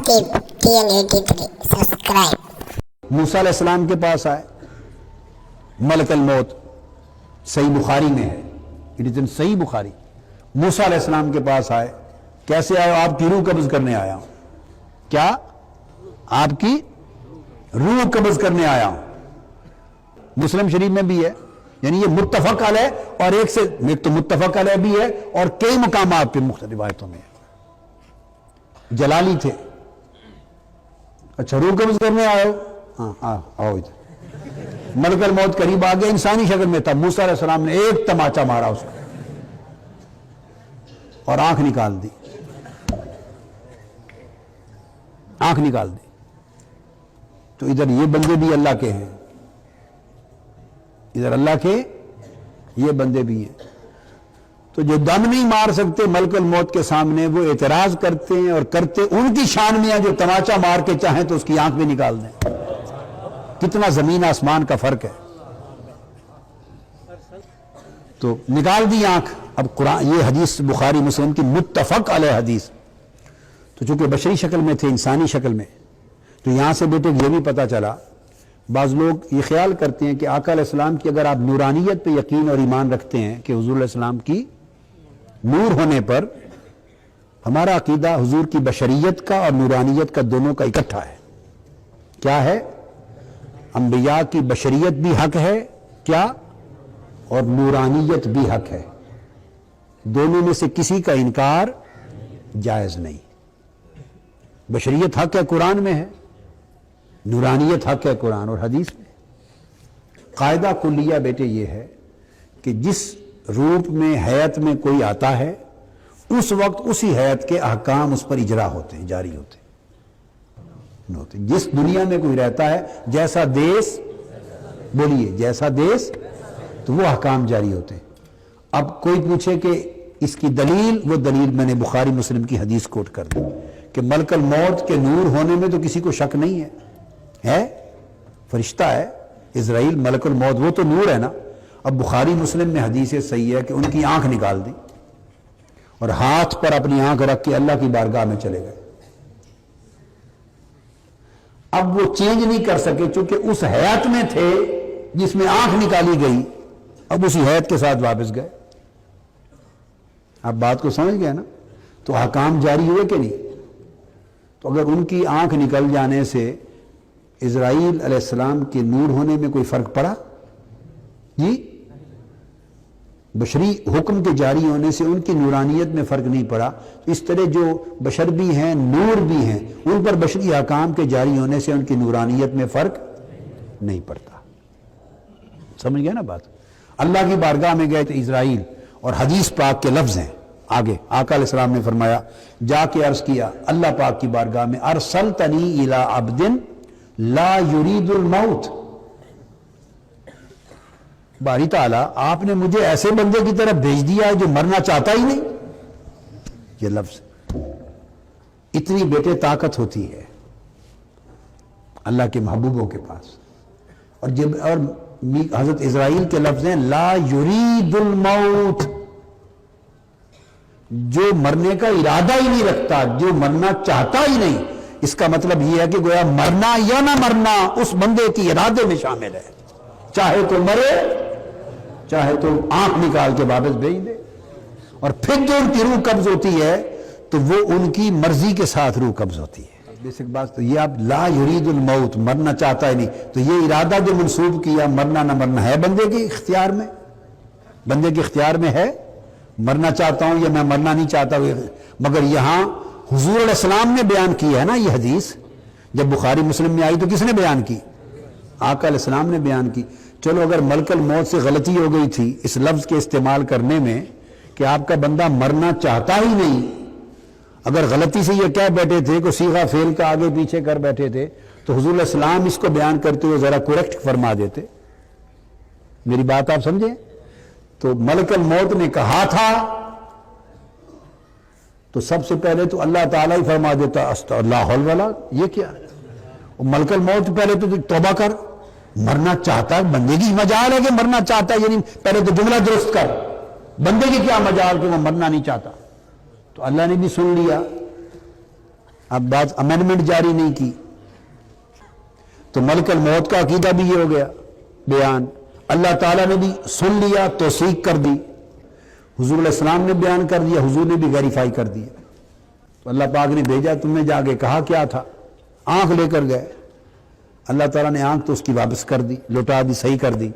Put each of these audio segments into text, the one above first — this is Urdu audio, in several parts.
Saqib TN83 subscribe. موسیٰ علیہ السلام کے پاس آئے ملک الموت، صحیح بخاری میں ہے، اٹ از ان صحیح بخاری۔ موسیٰ علیہ السلام کے پاس آئے، کیسے آئے؟ آپ کی روح قبض کرنے آیا ہوں۔ کیا؟ آپ کی روح قبض کرنے آیا ہوں۔ مسلم شریف میں بھی ہے، یعنی یہ متفق علیہ، اور ایک تو متفق علیہ بھی ہے اور کئی مقامات پہ مختلف روایتوں میں ہے۔ جلالی تھے، اچھا روح قبض کرنے آئے ہو؟ ہاں آؤ ادھر۔ ملک الموت قریب آ گیا، انسانی شکل میں تھا۔ موسیٰ علیہ السلام نے ایک تماچا مارا اس کو اور آنکھ نکال دی، آنکھ نکال دی۔ تو ادھر یہ بندے بھی اللہ کے ہیں، ادھر اللہ کے یہ بندے بھی ہیں۔ تو جو دم نہیں مار سکتے ملک الموت کے سامنے، وہ اعتراض کرتے ہیں اور کرتے ان کی شان میں ہیں جو تماچا مار کے چاہیں تو اس کی آنکھ بھی نکال دیں۔ کتنا زمین آسمان کا فرق ہے۔ تو نکال دی آنکھ۔ اب قرآن، یہ حدیث بخاری مسلم کی متفق علیہ حدیث، تو چونکہ بشری شکل میں تھے، انسانی شکل میں، تو یہاں سے بیٹے یہ بھی پتہ چلا، بعض لوگ یہ خیال کرتے ہیں کہ آقا علیہ السلام کی، اگر آپ نورانیت پہ یقین اور ایمان رکھتے ہیں کہ حضور علیہ السلام کی نور ہونے پر، ہمارا عقیدہ حضور کی بشریت کا اور نورانیت کا دونوں کا اکٹھا ہے۔ کیا ہے؟ انبیاء کی بشریت بھی حق ہے، کیا؟ اور نورانیت بھی حق ہے۔ دونوں میں سے کسی کا انکار جائز نہیں۔ بشریت حق ہے، قرآن میں ہے، نورانیت حق ہے قرآن اور حدیث میں۔ قاعدہ کلیہ بیٹے یہ ہے کہ جس روپ میں حیات میں کوئی آتا ہے، اس وقت اسی حیات کے احکام اس پر اجرا ہوتے ہیں، جاری ہوتے ہیں۔ جس دنیا میں کوئی رہتا ہے، جیسا دیس، بولیے جیسا دیس، تو وہ احکام جاری ہوتے ہیں۔ اب کوئی پوچھے کہ اس کی دلیل، وہ دلیل میں نے بخاری مسلم کی حدیث کوٹ کر دی کہ ملک الموت کے نور ہونے میں تو کسی کو شک نہیں ہے، فرشتہ ہے اسرائیل، ملک الموت، وہ تو نور ہے نا۔ اب بخاری مسلم میں حدیث صحیح ہے کہ ان کی آنکھ نکال دی اور ہاتھ پر اپنی آنکھ رکھ کے اللہ کی بارگاہ میں چلے گئے۔ اب وہ چینج نہیں کر سکے، چونکہ اس حیات میں تھے جس میں آنکھ نکالی گئی، اب اسی حیات کے ساتھ واپس گئے۔ آپ بات کو سمجھ گئے نا؟ تو احکام جاری ہوئے کہ نہیں؟ تو اگر ان کی آنکھ نکل جانے سے اسرائیل علیہ السلام کے نور ہونے میں کوئی فرق پڑا؟ جی، بشری حکم کے جاری ہونے سے ان کی نورانیت میں فرق نہیں پڑا۔ اس طرح جو بشر بھی ہیں، نور بھی ہیں، ان پر بشری احکام کے جاری ہونے سے ان کی نورانیت میں فرق نہیں پڑتا۔ سمجھ گئے نا بات؟ اللہ کی بارگاہ میں گئے تو اسرائیل، اور حدیث پاک کے لفظ ہیں آگے، آقا علیہ السلام نے فرمایا، جا کے عرض کیا اللہ پاک کی بارگاہ میں، ارسلتنی الی عبد لا یرید الموت، باری تعالیٰ آپ نے مجھے ایسے بندے کی طرف بھیج دیا ہے جو مرنا چاہتا ہی نہیں۔ یہ لفظ، اتنی بیٹے طاقت ہوتی ہے اللہ کے محبوبوں کے پاس۔ اور حضرت اسرائیل کے لفظ ہیں لا یرید الموت، جو مرنے کا ارادہ ہی نہیں رکھتا، جو مرنا چاہتا ہی نہیں۔ اس کا مطلب یہ ہے کہ گویا مرنا یا نہ مرنا اس بندے کی ارادے میں شامل ہے، چاہے تو مرے، چاہے تو آنکھ نکال کے واپس بھیج دے۔ اور پھر جو ان کی روح قبض ہوتی ہے تو وہ ان کی مرضی کے ساتھ روح قبض ہوتی ہے۔ بیسک بات تو یہ، آپ لا یرید الموت، مرنا چاہتا ہی نہیں، تو یہ ارادہ جو منسوب کیا مرنا نہ مرنا ہے بندے کے اختیار میں، بندے کے اختیار میں ہے، مرنا چاہتا ہوں یا میں مرنا نہیں چاہتا۔ مگر یہاں حضور علیہ السلام نے بیان کی ہے نا یہ حدیث، جب بخاری مسلم میں آئی تو کس نے بیان کی؟ آقا علیہ السلام نے بیان کی۔ چلو اگر ملک الموت سے غلطی ہو گئی تھی اس لفظ کے استعمال کرنے میں کہ آپ کا بندہ مرنا چاہتا ہی نہیں، اگر غلطی سے یہ کہہ بیٹھے تھے کہ صیغہ فعل کا آگے پیچھے کر بیٹھے تھے، تو حضور علیہ السلام اس کو بیان کرتے ہوئے ذرا کریکٹ فرما دیتے۔ میری بات آپ سمجھیں؟ تو ملک الموت نے کہا تھا تو سب سے پہلے تو اللہ تعالیٰ ہی فرما دیتا استغفر لا حول ولا، یہ کیا؟ ملک الموت پہلے تو توبہ کر، مرنا چاہتا ہے، بندے کی مجال ہے کہ مرنا چاہتا ہے، یعنی پہلے تو جملہ درست کر، بندے کی کیا مجال کہ وہ مرنا نہیں چاہتا؟ تو اللہ نے بھی سن لیا اب بعض امینڈمنٹ جاری نہیں کی تو ملک الموت کا عقیدہ بھی یہ ہو گیا بیان، اللہ تعالیٰ نے بھی سن لیا، توثیق کر دی، حضور علیہ السلام نے بیان کر دیا، حضور نے بھی ویریفائی کر دیا، تو اللہ پاک نے بھیجا، تم نے جا کے کہا کیا تھا، آنکھ لے کر گئے، اللہ تعالیٰ نے آنکھ تو اس کی واپس کر دی، لوٹا دی، صحیح کر دی،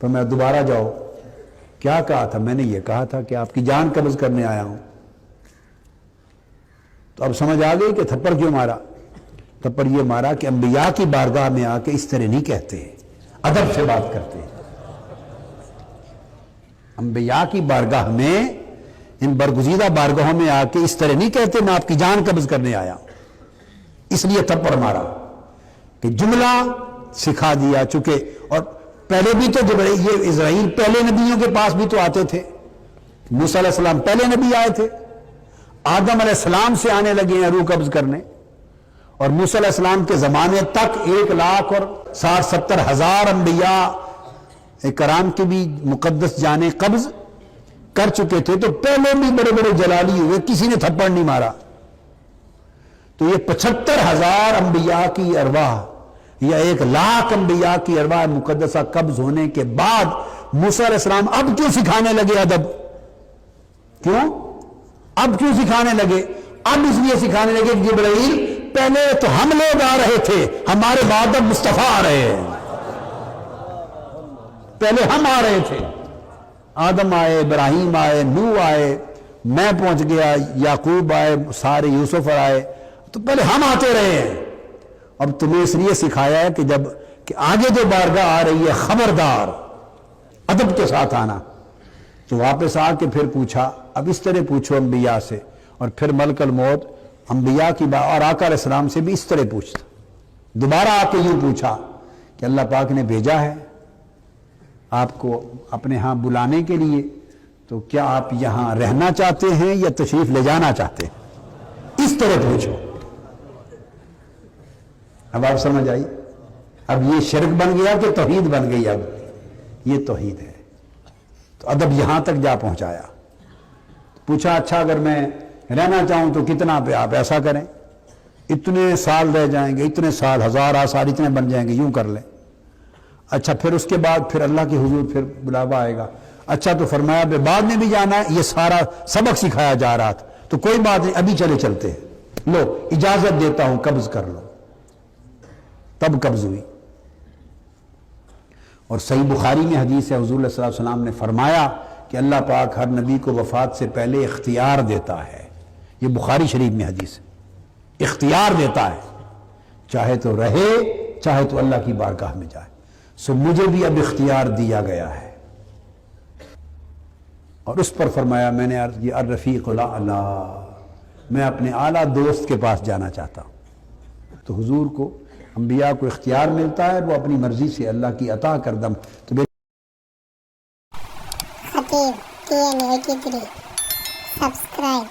تو میں دوبارہ جاؤ، کیا کہا تھا، میں نے یہ کہا تھا کہ آپ کی جان قبض کرنے آیا ہوں، تو اب سمجھ آ گئی کہ تھپڑ کیوں مارا، تھپڑ یہ مارا کہ انبیاء کی بارگاہ میں آ کے اس طرح نہیں کہتے، ادب سے بات کرتے ہیں، انبیاء کی بارگاہ میں، ان برگزیدہ بارگاہوں میں آ کے اس طرح نہیں کہتے میں آپ کی جان قبض کرنے آیا ہوں، اس لیے تھپڑ مارا کہ جملہ سکھا دیا، چونکہ اور پہلے بھی تو یہ اسرائیل پہلے نبیوں کے پاس بھی تو آتے تھے، موسیٰ علیہ السلام پہلے نبی آئے تھے، آدم علیہ السلام سے آنے لگے ہیں روح قبض کرنے، اور موسیٰ علیہ السلام کے زمانے تک 1,60,000 انبیاء کرام کے بھی مقدس جانیں قبض کر چکے تھے، تو پہلے بھی بڑے بڑے جلالی ہوئے، کسی نے تھپڑ نہیں مارا، تو یہ 75,000 انبیاء کی ارواح یا 1,00,000 انبیاء کی ارواح مقدسہ قبض ہونے کے بعد موسیٰ علیہ السلام اب کیوں سکھانے لگے ادب، کیوں اب کیوں سکھانے لگے، اب اس لیے سکھانے لگے کہ جبرائیل پہلے تو ہم لوگ آ رہے تھے، ہمارے بعد اب مصطفیٰ آ رہے ہیں، پہلے ہم آ رہے تھے، آدم آئے، ابراہیم آئے، نوح آئے، میں پہنچ گیا، یعقوب آئے، سارے یوسف آئے، تو پہلے ہم آتے رہے ہیں، اب تمہیں اس لیے سکھایا ہے کہ آگے جو بارگاہ آ رہی ہے خبردار ادب کے ساتھ آنا، تو واپس آ کے پھر پوچھا، اب اس طرح پوچھو انبیاء سے، اور پھر ملک الموت انبیاء کی اور آقا علیہ السلام سے بھی اس طرح پوچھتا، دوبارہ آ کے یوں پوچھا کہ اللہ پاک نے بھیجا ہے آپ کو اپنے ہاں بلانے کے لیے، تو کیا آپ یہاں رہنا چاہتے ہیں یا تشریف لے جانا چاہتے ہیں، اس طرح پوچھو، اب آپ سمجھ آئی، اب یہ شرک بن گیا کہ توحید بن گئی، اب یہ توحید ہے، تو ادب یہاں تک جا پہنچایا، پوچھا اچھا اگر میں رہنا چاہوں تو کتنا پہ آپ ایسا کریں، اتنے سال رہ جائیں گے، اتنے سال، 1000 سال اتنے بن جائیں گے، یوں کر لیں، اچھا پھر اس کے بعد پھر اللہ کے حضور پھر بلاوا آئے گا، اچھا تو فرمایا بعد میں بھی جانا ہے، یہ سارا سبق سکھایا جا رہا تھا، تو کوئی بات نہیں ابھی چلتے ہیں، لو اجازت دیتا ہوں قبض کر لو، تب قبض ہوئی، اور صحیح بخاری میں حدیث ہے، حضور صلی اللہ علیہ وسلم نے فرمایا کہ اللہ پاک ہر نبی کو وفات سے پہلے اختیار دیتا ہے، یہ بخاری شریف میں حدیث ہے، اختیار دیتا ہے، چاہے تو رہے چاہے تو اللہ کی بارگاہ میں جائے، سو مجھے بھی اب اختیار دیا گیا ہے، اور اس پر فرمایا میں نے عرض کی الرفیق الاعلی، میں اپنے اعلیٰ دوست کے پاس جانا چاہتا ہوں، تو حضور کو انبیاء کو اختیار ملتا ہے، وہ اپنی مرضی سے اللہ کی عطا کردم، تو خطیب TN 83 سبسکرائب